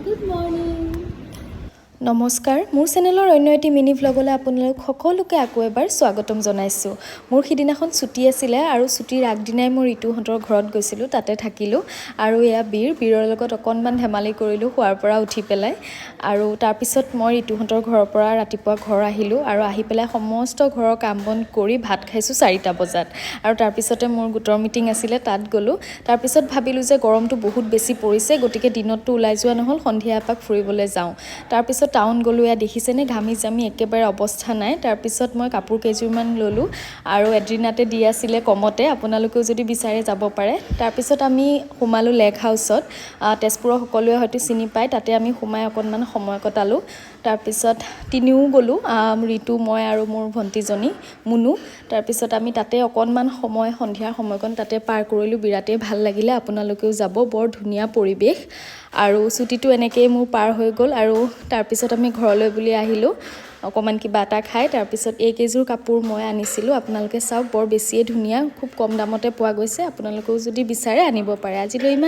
good morning নমস্কাৰ মোৰ চেনেলৰ অন্য এটি মিনি ভ্লগলৈ আপোনালোক সকলোকে আকৌ এবাৰ স্বাগতম জনাইছোঁ মোৰ সিদিনাখন ছুটি আছিলে আৰু ছুটিৰ আগদিনাই মই ঋতুহঁতৰ ঘৰত গৈছিলোঁ তাতে থাকিলোঁ আৰু এয়া বীৰৰ লগত অকণমান ধেমালি কৰিলোঁ শুৱাৰ পৰা উঠি পেলাই আৰু তাৰপিছত মই ঋতুহঁতৰ ঘৰৰ পৰা ৰাতিপুৱা ঘৰ আহিলোঁ আৰু আহি পেলাই সমস্ত ঘৰৰ কাম বন কৰি ভাত খাইছোঁ 4টা বজাত আৰু তাৰপিছতে মোৰ গোটৰ মিটিং আছিলে তাত গ'লোঁ তাৰপিছত ভাবিলোঁ যে গৰমটো বহুত বেছি পৰিছে গতিকে দিনতটো ওলাই যোৱা নহ'ল সন্ধিয়া এপাক ফুৰিবলৈ যাওঁ তাৰপিছত টাউন গ'লোঁ এয়া দেখিছেনে ঘামি জামি একেবাৰে অৱস্থা নাই তাৰপিছত মই কাপোৰ কেইযোৰমান ল'লোঁ আৰু এড্ৰিনাতে দি আছিলে কমতে আপোনালোকেও যদি বিচাৰে যাব পাৰে তাৰপিছত আমি সোমালোঁ লেক হাউচত তেজপুৰৰ সকলোৱে হয়তো চিনি পায় তাতে আমি সোমাই অকণমান সময় কটালোঁ তাৰপিছত তিনিও গ'লোঁ ঋতু মই আৰু মোৰ ভণ্টিজনী মুনু তাৰপিছত আমি তাতে অকণমান সময় সন্ধিয়াৰ সময়কণ তাতে পাৰ কৰিলোঁ বিৰাটেই ভাল লাগিলে আপোনালোকেও যাব বৰ ধুনীয়া পৰিৱেশ আৰু ছুটিটো এনেকৈয়ে মোৰ পাৰ হৈ গ'ল আৰু তাৰপিছত আমি ঘৰলৈ বুলি আহিলোঁ অকণমান কিবা এটা খাই তাৰপিছত এইকেইযোৰ কাপোৰ মই আনিছিলোঁ আপোনালোকে চাওক বৰ বেছিয়ে ধুনীয়া খুব কম দামতে পোৱা গৈছে আপোনালোকেও যদি বিচাৰে আনিব পাৰে আজিলৈ ইমান